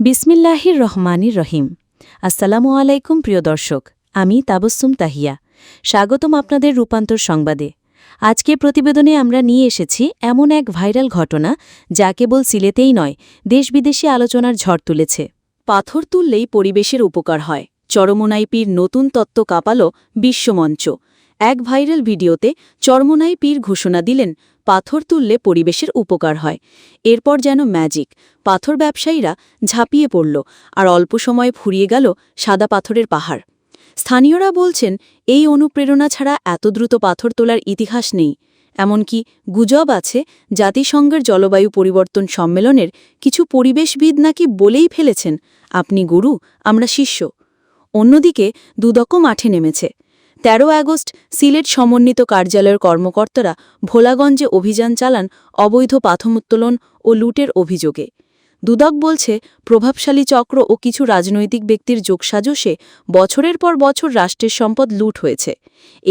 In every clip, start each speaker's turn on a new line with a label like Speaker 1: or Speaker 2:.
Speaker 1: বিসমিল্লাহির রহমানির রহিম। আসসালামু আলাইকুম প্রিয় দর্শক, আমি তাবস্সুম তাহিয়া। স্বাগতম আপনাদের রূপান্তর সংবাদে। আজকের প্রতিবেদনে আমরা নিয়ে এসেছি এমন এক ভাইরাল ঘটনা যা কেবল সিলেটেই নয়, দেশ-বিদেশে আলোচনার ঝড় তুলেছে। পাথর তুললেই পরিবেশের উপকার হয়, চরমোনাই পীর নতুন তত্ত্ব কাঁপাল বিশ্বমঞ্চ। এক ভাইরাল ভিডিওতে চরমোনাই পীর ঘোষণা দিলেন, পাথর তুললে পরিবেশের উপকার হয়। এরপর যেন ম্যাজিক, পাথর ব্যবসায়ীরা ঝাঁপিয়ে পড়ল, আর অল্প সময়ে ফুরিয়ে গেল সাদা পাথরের পাহাড়। স্থানীয়রা বলছেন, এই অনুপ্রেরণা ছাড়া এত দ্রুত পাথর তোলার ইতিহাস নেই। এমনকি গুজব আছে, জাতিসংঘের জলবায়ু পরিবর্তন সম্মেলনের কিছু পরিবেশবিদ নাকি বলেই ফেলেছেন, আপনি গুরু, আমরা শিষ্য। অন্যদিকে দুদকও মাঠে নেমেছে। ১৩ আগস্ট সিলেট সমন্বিত কার্যালয়ের কর্মকর্তারা ভোলাগঞ্জে অভিযান চালান অবৈধ পাথর উত্তোলন ও লুটের অভিযোগে। দুদক বলছে, প্রভাবশালী চক্র ও কিছু রাজনৈতিক ব্যক্তির যোগসাজশে বছরের পর বছর রাষ্ট্রের সম্পদ লুট হয়েছে।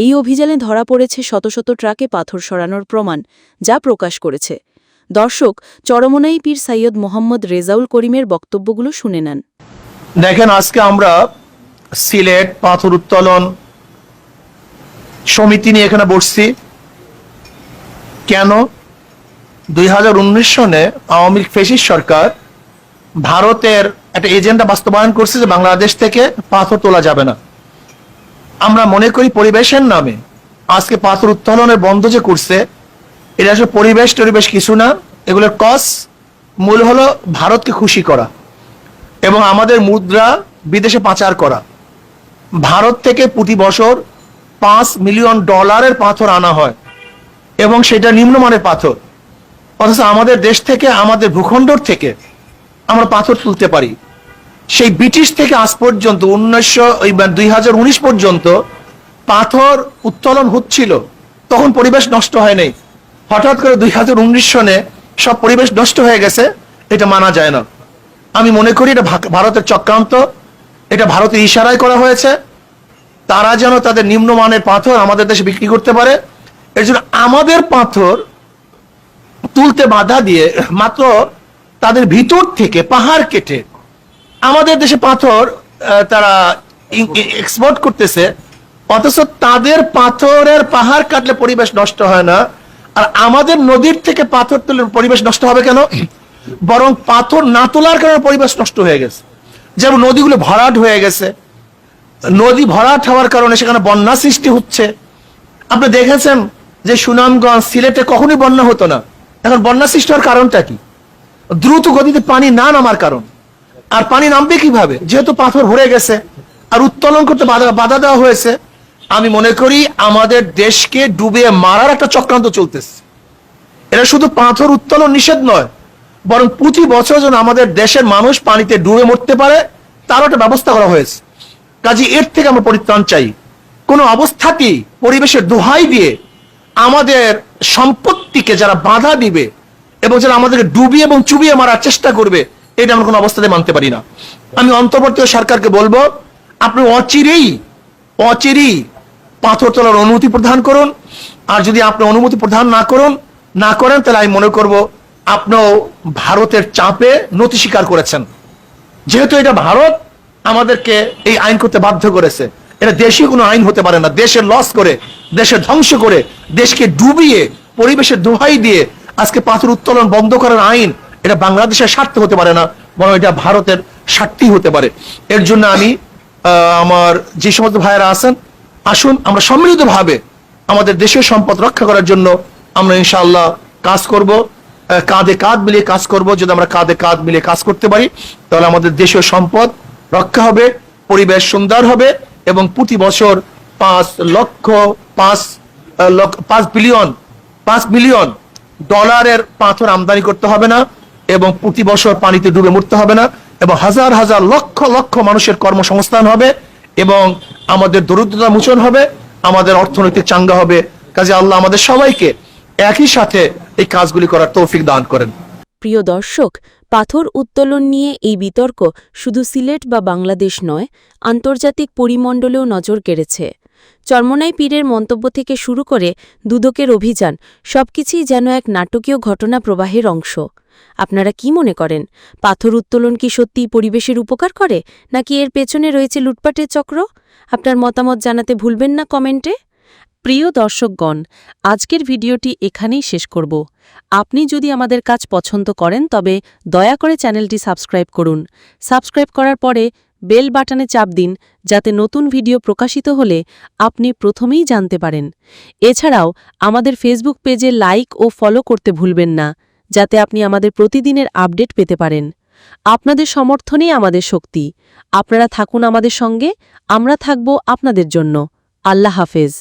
Speaker 1: এই অভিযানে ধরা পড়েছে শত শত ট্রাকে পাথর সরানোর প্রমাণ, যা প্রকাশ করেছে। দর্শক, চরমোনাই পীর সৈয়দ মোহাম্মদ রেজাউল করিমের বক্তব্যগুলো শুনে নেন।
Speaker 2: দেখেন, আজকে আমরা সিলেট পাথর উত্তোলন সমিতি নিয়ে এখানে বসছি। কেন? ২০১৯ সনে আওয়ামী লীগ ফ্যাসিস্ট সরকার ভারতের একটা এজেন্ডা বাস্তবায়ন করছে যে বাংলাদেশ থেকে পাথর তোলা যাবে না। আমরা মনে করি পরিবেশের নামে আজকে পাথর উত্তোলনের বন্ধ যে করছে, এটা আসলে পরিবেশ কিছু না। এগুলোর কজ মূল হলো ভারতকে খুশি করা এবং আমাদের মুদ্রা বিদেশে পাচার করা। ভারত থেকে প্রতি বছর $5 মিলিয়ন পাথর আনা হয় এবং সেটা নিম্নমানের পাথর। অথচ আমাদের দেশ থেকে, আমাদের ভূখণ্ডর থেকে আমরা পাথর তুলতে পারি। সেই ব্রিটিশ থেকে আজ পর্যন্ত ২০১৯ পর্যন্ত পাথর উত্তোলন হচ্ছিল, তখন পরিবেশ নষ্ট হয় নাই। হঠাৎ করে ২০১৯ সনে সব পরিবেশ নষ্ট হয়ে গেছে, এটা মানা যায় না। আমি মনে করি এটা ভারতের চক্রান্ত, এটা ভারতের ইশারায় করা হয়েছে। তারা যেন তাদের নিম্নমানের পাথর আমাদের দেশে বিক্রি করতে পারে। এর জন্য আমাদের পাথর তুলতে বাধা দিয়ে মাত্র তাদের ভিতর থেকে পাহাড় কেটে আমাদের দেশে পাথর তারা এক্সপোর্ট করতেছে। অথচ তাদের পাথরের পাহাড় কাটলে পরিবেশ নষ্ট হয় না, আর আমাদের নদীর থেকে পাথর তুলে পরিবেশ নষ্ট হবে কেন? বরং পাথর না তোলার কারণে পরিবেশ নষ্ট হয়ে গেছে। যেমন নদীগুলো ভরাট হয়ে গেছে, নদী ভরাট হওয়ার কারণে সেখানে বন্যা সৃষ্টি হচ্ছে। আপনি দেখেছেন যে সুনামগঞ্জ, সিলেটে কখনোই বন্যা হতো না, এখন বন্যা সৃষ্টি হওয়ার কারণটা কি? দ্রুত গতিতে পানি না নামার কারণ। আর পানি নামবে কিভাবে? যেহেতু পাথর ভরে গেছে আর উত্তোলন করতে বাধা দেওয়া হয়েছে। আমি মনে করি আমাদের দেশকে ডুবিয়ে মারার একটা চক্রান্ত চলতেছে। এটা শুধু পাথর উত্তোলন নিষেধ নয়, বরং প্রতি বছর যেন আমাদের দেশের মানুষ পানিতে ডুবে মরতে পারে তারও একটা ব্যবস্থা করা হয়েছে। কাজে এর থেকে আমরা পরিত্রাণ চাই। কোনো অবস্থাতেই পরিবেশের দোহাই দিয়ে আমাদের সম্পত্তিকে যারা বাধা দিবে এবং যারা আমাদেরকে ডুবিয়ে এবং চুবিয়ে মারার চেষ্টা করবে, এটা আমরা কোনো অবস্থাতে মানতে পারি না। আমি অন্তর্বর্তী সরকারকে বলবো, আপনি অচিরেই পাথর তোলার অনুমতি প্রদান করুন। আর যদি আপনি অনুমতি প্রদান না করেন তাহলে আমি মনে করব আপনিও ভারতের চাপে নতি স্বীকার করেছেন। যেহেতু এটা ভারত আমাদেরকে এই আইন করতে বাধ্য করেছে, এটা দেশি কোনো আইন হতে পারে না। দেশের লস করে, দেশের ধ্বংস করে, দেশকে ডুবিয়ে পরিবেশের দোহাই দিয়ে আজকে পাথর উত্তোলন বন্ধ করার আইন, এটা বাংলাদেশের স্বার্থ হতে পারে না, বরং এটা ভারতের স্বার্থই হতে পারে। এর জন্য আমি আমার যে সমস্ত ভাইয়েরা আছেন, আসুন আমরা সম্মিলিতভাবে আমাদের দেশের সম্পদ রক্ষা করার জন্য আমরা ইনশাআল্লাহ কাজ করব, কাঁধে কাঁধ মিলিয়ে কাজ করব। যদি আমরা কাঁধে কাঁধ মিলিয়ে কাজ করতে পারি তাহলে আমাদের দেশের সম্পদ রক্ষা হবে, পরিবেশ সুন্দর হবে এবং প্রতি বছর 5 বিলিয়ন ডলারের পাথর আমদানি করতে হবে না এবং প্রতি বছর পানিতে ডুবে মরতে হবে না এবং হাজার হাজার লক্ষ লক্ষ মানুষের কর্মসংস্থান হবে এবং আমাদের দরিদ্রতা মোচন হবে, আমাদের অর্থনৈতিক চাঙ্গা হবে। কাজে আল্লাহ আমাদের সবাইকে একই সাথে এই কাজগুলি করার তৌফিক দান করেন।
Speaker 1: প্রিয় দর্শক, পাথর উত্তোলন নিয়ে এই বিতর্ক শুধু সিলেট বা বাংলাদেশ নয়, আন্তর্জাতিক পরিমণ্ডলেও নজর কেড়েছে। চরমোনাই পীরের মন্তব্য থেকে শুরু করে দুদকের অভিযান, সবকিছুই যেন এক নাটকীয় ঘটনা প্রবাহের অংশ। আপনারা কি মনে করেন পাথর উত্তোলন কি সত্যিই পরিবেশের উপকার করে নাকি এর পেছনে রয়েছে লুটপাটের চক্র? আপনার মতামত জানাতে ভুলবেন না কমেন্টে। প্রিয় দর্শকগণ, আজকের ভিডিওটি এখানেই শেষ করব। আপনি যদি আমাদের কাজ পছন্দ করেন তবে দয়া করে চ্যানেলটি সাবস্ক্রাইব করুন। সাবস্ক্রাইব করার পরে বেল বাটনে চাপ দিন যাতে নতুন ভিডিও প্রকাশিত হলে আপনি প্রথমেই জানতে পারেন। এছাড়াও আমাদের ফেসবুক পেজে লাইক ও ফলো করতে ভুলবেন না যাতে আপনি আমাদের প্রতিদিনের আপডেট পেতে পারেন। আপনাদের সমর্থনই আমাদের শক্তি। আপনারা থাকুন আমাদের সঙ্গে, আমরা থাকব আপনাদের জন্য। আল্লাহ হাফেজ।